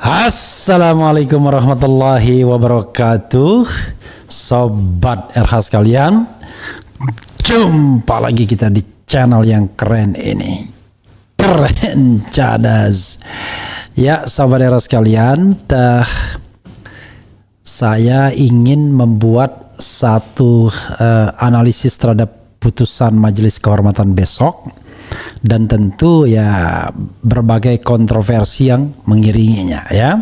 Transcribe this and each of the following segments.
Assalamualaikum warahmatullahi wabarakatuh. Sobat RH sekalian, jumpa lagi kita di channel yang keren ini. Keren cadas. Ya sobat RH sekalian, saya ingin membuat satu analisis terhadap putusan Majelis Kehormatan besok, dan tentu ya berbagai kontroversi yang mengiringinya ya.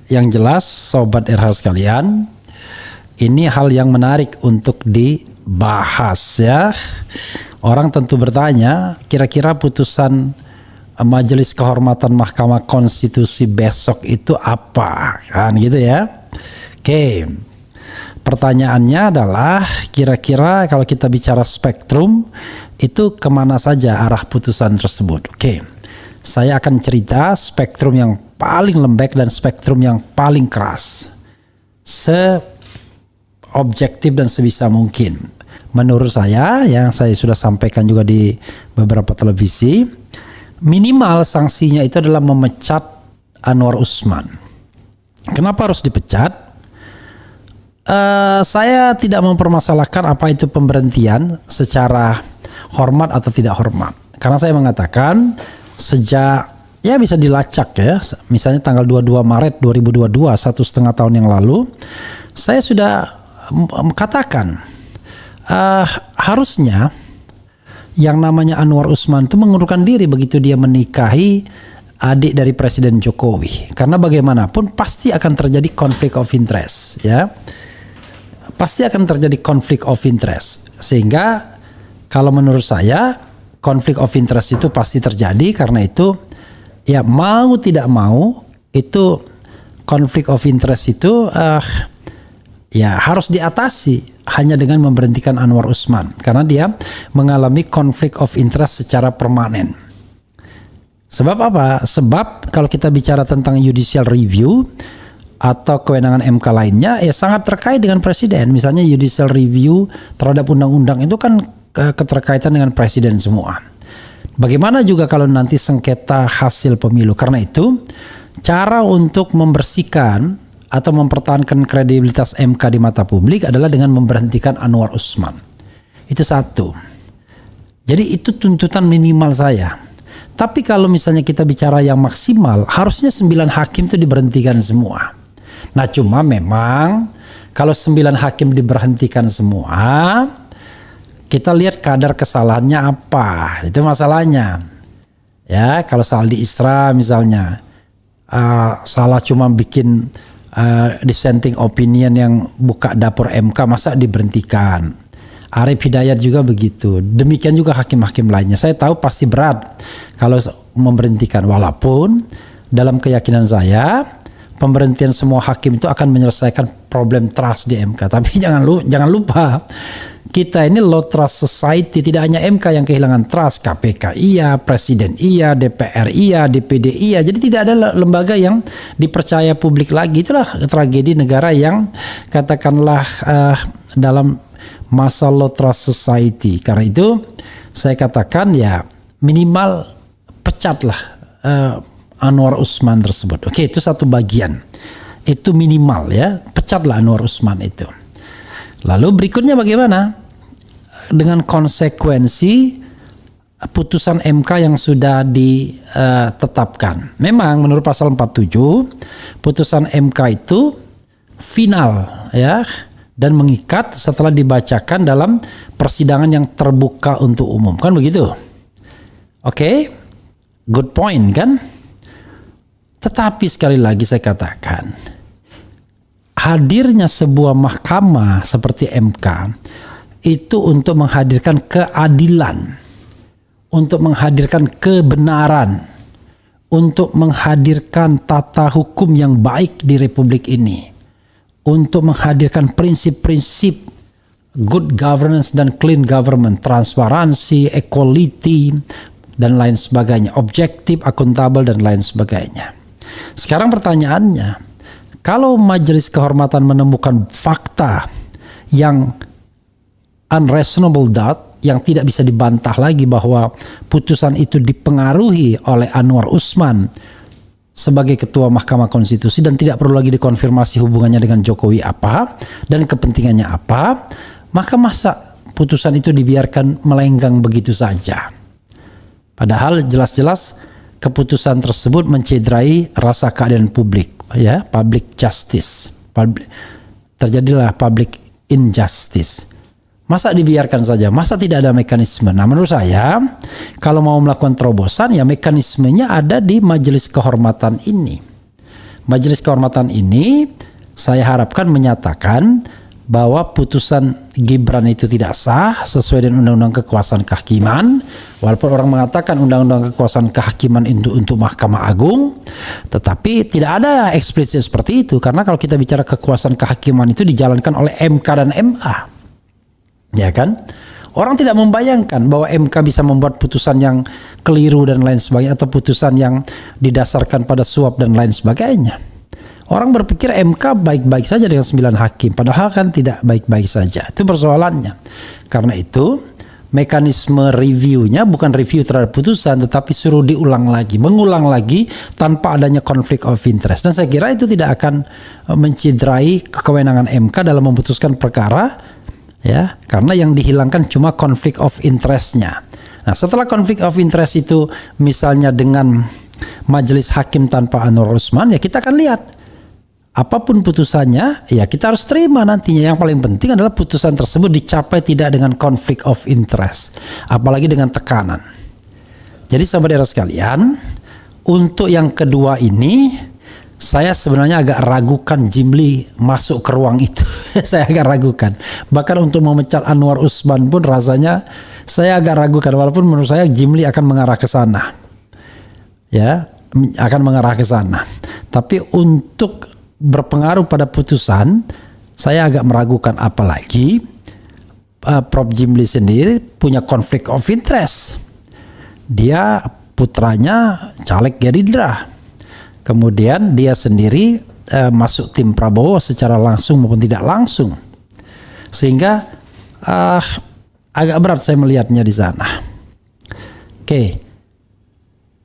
Yang jelas sobat RH sekalian, ini hal yang menarik untuk dibahas ya. Orang tentu bertanya, kira-kira putusan Majelis Kehormatan Mahkamah Konstitusi besok itu apa? Kan gitu ya. Oke. Pertanyaannya adalah, kira-kira kalau kita bicara spektrum, itu kemana saja arah putusan tersebut? Oke, saya akan cerita spektrum yang paling lembek dan spektrum yang paling keras, seobjektif dan sebisa mungkin. Menurut saya, yang saya sudah sampaikan juga di beberapa televisi, minimal sanksinya itu adalah memecat Anwar Usman. Kenapa harus dipecat? Saya tidak mempermasalahkan apa itu pemberhentian secara hormat atau tidak hormat, karena saya mengatakan sejak ya bisa dilacak ya, misalnya tanggal 22 Maret 2022, 1,5 tahun yang lalu, saya sudah katakan harusnya yang namanya Anwar Usman itu mengundurkan diri begitu dia menikahi adik dari Presiden Jokowi, karena bagaimanapun pasti akan terjadi konflik of interest ya. Pasti akan terjadi konflik of interest, sehingga kalau menurut saya konflik of interest itu pasti terjadi. Karena itu ya mau tidak mau itu konflik of interest itu ya harus diatasi hanya dengan memberhentikan Anwar Usman, karena dia mengalami konflik of interest secara permanen. Sebab apa? Sebab kalau kita bicara tentang judicial review atau kewenangan MK lainnya, ya sangat terkait dengan presiden. Misalnya judicial review terhadap undang-undang itu kan keterkaitan dengan presiden semua. Bagaimana juga kalau nanti sengketa hasil pemilu? Karena itu cara untuk membersihkan atau mempertahankan kredibilitas MK di mata publik adalah dengan memberhentikan Anwar Usman. Itu satu. Jadi itu tuntutan minimal saya. Tapi kalau misalnya kita bicara yang maksimal, harusnya 9 hakim itu diberhentikan semua. Nah cuma memang kalau 9 hakim diberhentikan semua, kita lihat kadar kesalahannya apa, itu masalahnya. Ya kalau Saldi Isra misalnya salah cuma bikin dissenting opinion yang buka dapur MK, masa diberhentikan. Arif Hidayat juga begitu. Demikian juga hakim-hakim lainnya. Saya tahu pasti berat kalau memberhentikan, walaupun dalam keyakinan saya pemberhentian semua hakim itu akan menyelesaikan problem trust di MK. Tapi jangan lupa, kita ini low trust society. Tidak hanya MK yang kehilangan trust, KPK iya, Presiden iya, DPR iya, DPD iya. Jadi tidak ada lembaga yang dipercaya publik lagi. Itulah tragedi negara yang katakanlah dalam masa low trust society. Karena itu saya katakan ya minimal pecatlah Anwar Usman tersebut. Oke, itu satu bagian. Itu minimal ya, pecatlah Anwar Usman itu. Lalu berikutnya bagaimana dengan konsekuensi putusan MK yang sudah ditetapkan? Memang menurut pasal 47 putusan MK itu final ya, dan mengikat setelah dibacakan dalam persidangan yang terbuka untuk umum, kan begitu? Oke, good point kan? Tetapi sekali lagi saya katakan, hadirnya sebuah mahkamah seperti MK itu untuk menghadirkan keadilan, untuk menghadirkan kebenaran, untuk menghadirkan tata hukum yang baik di Republik ini, untuk menghadirkan prinsip-prinsip good governance dan clean government, transparansi, equality, dan lain sebagainya, objektif, akuntabel, dan lain sebagainya. Sekarang pertanyaannya, kalau Majelis Kehormatan menemukan fakta yang unreasonable doubt, yang tidak bisa dibantah lagi bahwa putusan itu dipengaruhi oleh Anwar Usman sebagai ketua Mahkamah Konstitusi dan tidak perlu lagi dikonfirmasi hubungannya dengan Jokowi apa dan kepentingannya apa, maka masa putusan itu dibiarkan melenggang begitu saja. Padahal jelas-jelas keputusan tersebut mencederai rasa keadilan publik, ya, public justice. Terjadilah public injustice. Masa dibiarkan saja? Masa tidak ada mekanisme? Nah, menurut saya kalau mau melakukan terobosan, ya mekanismenya ada di majelis kehormatan ini. Majelis kehormatan ini saya harapkan menyatakan bahwa putusan Gibran itu tidak sah sesuai dengan Undang-Undang Kekuasaan Kehakiman. Walaupun orang mengatakan Undang-Undang Kekuasaan Kehakiman untuk Mahkamah Agung, tetapi tidak ada eksplisit seperti itu, karena kalau kita bicara kekuasaan kehakiman itu dijalankan oleh MK dan MA, ya kan? Orang tidak membayangkan bahwa MK bisa membuat putusan yang keliru dan lain sebagainya, atau putusan yang didasarkan pada suap dan lain sebagainya. Orang berpikir MK baik-baik saja dengan 9 hakim, padahal kan tidak baik-baik saja. Itu persoalannya. Karena itu mekanisme reviewnya bukan review terhadap putusan, tetapi suruh mengulang lagi tanpa adanya konflik of interest. Dan saya kira itu tidak akan mencederai kewenangan MK dalam memutuskan perkara, ya, karena yang dihilangkan cuma konflik of interestnya. Nah, setelah konflik of interest itu misalnya dengan majelis hakim tanpa Anwar Usman, ya kita akan lihat. Apapun putusannya, ya kita harus terima nantinya. Yang paling penting adalah putusan tersebut dicapai tidak dengan konflik of interest, apalagi dengan tekanan. Jadi saudara sekalian, untuk yang kedua ini, saya sebenarnya agak ragukan Jimli masuk ke ruang itu. Saya agak ragukan. Bahkan untuk memecat Anwar Usman pun rasanya saya agak ragukan. Walaupun menurut saya Jimli akan mengarah ke sana, ya, akan mengarah ke sana. Tapi untuk berpengaruh pada putusan, saya agak meragukan, apalagi Prof. Jimli sendiri punya konflik of interest. Dia putranya caleg Gerindra, kemudian dia sendiri masuk tim Prabowo secara langsung maupun tidak langsung, sehingga agak berat saya melihatnya di sana. Oke.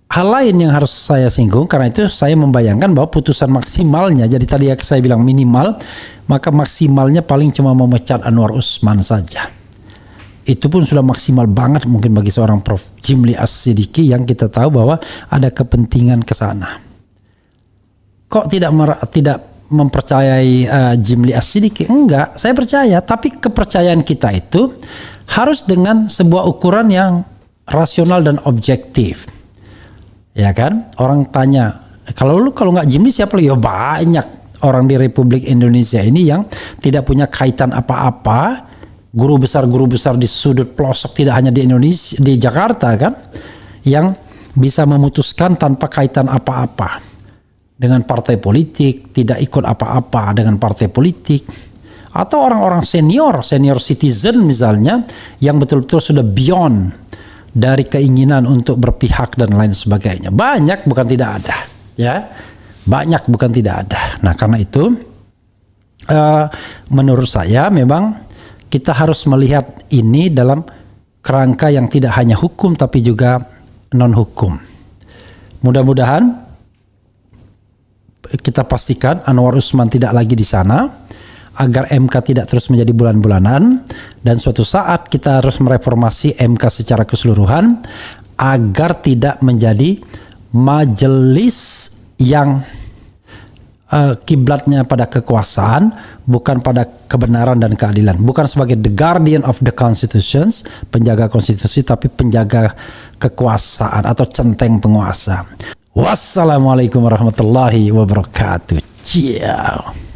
Hal lain yang harus saya singgung, karena itu saya membayangkan bahwa putusan maksimalnya, jadi tadi saya bilang minimal, maka maksimalnya paling cuma memecat Anwar Usman saja. Itu pun sudah maksimal banget mungkin bagi seorang Prof. Jimli As-Sidiki yang kita tahu bahwa ada kepentingan ke sana. Kok tidak mempercayai Jimli As-Sidiki? Enggak, saya percaya, tapi kepercayaan kita itu harus dengan sebuah ukuran yang rasional dan objektif. Ya kan, orang tanya, kalau nggak Jimli siapa lagi? Ya banyak orang di Republik Indonesia ini yang tidak punya kaitan apa-apa, guru besar di sudut pelosok, tidak hanya di Indonesia, di Jakarta kan, yang bisa memutuskan tanpa kaitan apa-apa dengan partai politik, tidak ikut apa-apa dengan partai politik, atau orang-orang senior citizen misalnya, yang betul-betul sudah beyond dari keinginan untuk berpihak dan lain sebagainya. Banyak, bukan tidak ada, ya, banyak bukan tidak ada. Nah, karena itu menurut saya memang kita harus melihat ini dalam kerangka yang tidak hanya hukum tapi juga non hukum. Mudah-mudahan kita pastikan Anwar Usman tidak lagi di sana, agar MK tidak terus menjadi bulan-bulanan, dan suatu saat kita harus mereformasi MK secara keseluruhan agar tidak menjadi majelis yang kiblatnya pada kekuasaan, bukan pada kebenaran dan keadilan, bukan sebagai the guardian of the constitutions, penjaga konstitusi, tapi penjaga kekuasaan atau centeng penguasa. Wassalamualaikum warahmatullahi wabarakatuh. Ciao.